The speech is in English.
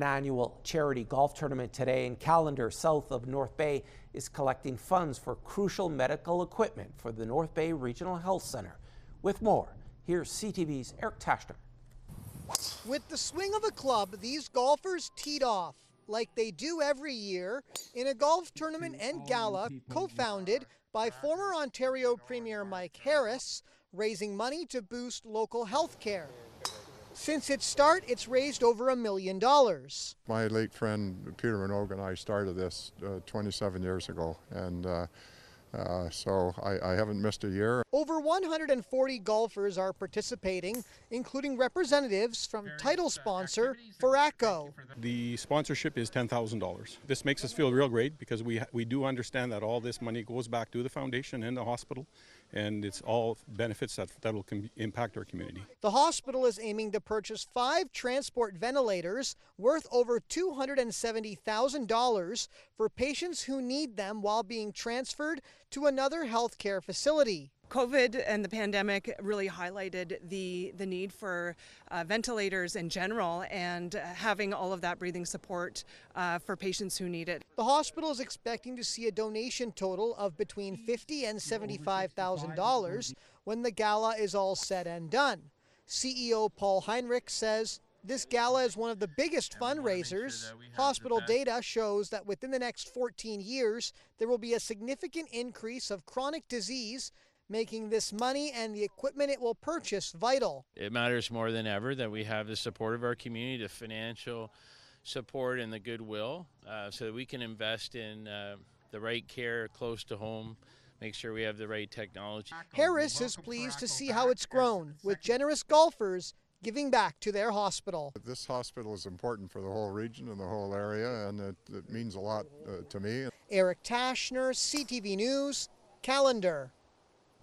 An annual charity golf tournament today in Callander, south of North Bay, is collecting funds for crucial medical equipment for the North Bay Regional Health Centre. With more, here's CTV's Eric Taschner. With the swing of a club, these golfers teed off, like they do every year, in a golf tournament and gala co-founded by former Ontario Premier Mike Harris, raising money to boost local health care. Since its start, it's raised over $1 million. My late friend Peter Minogue and I started this 27 years ago, and so I haven't missed a year. Over 140 golfers are participating, including representatives from title sponsor Foraco. The sponsorship is $10,000. This makes us feel real great because we do understand that all this money goes back to the foundation and the hospital, and it's all benefits that will impact our community. The hospital is aiming to purchase 5 transport ventilators worth over $270,000 for patients who need them while being transferred to another healthcare facility. COVID and the pandemic really highlighted the need for ventilators in general, and having all of that breathing support for patients who need it. The hospital is expecting to see a donation total of between $50,000 and $75,000 when the gala is all said and done. CEO Paul Heinrich says this gala is one of the biggest fundraisers. Hospital data shows that within the next 14 years, there will be a significant increase of chronic disease, making this money and the equipment it will purchase vital. It matters more than ever that we have the support of our community, the financial support and the goodwill, so that we can invest in the right care close to home, make sure we have the right technology. Harris is pleased to see how it's grown, with generous golfers giving back to their hospital. This hospital is important for the whole region and the whole area, and it means a lot to me. Eric Taschner, CTV News, Callander.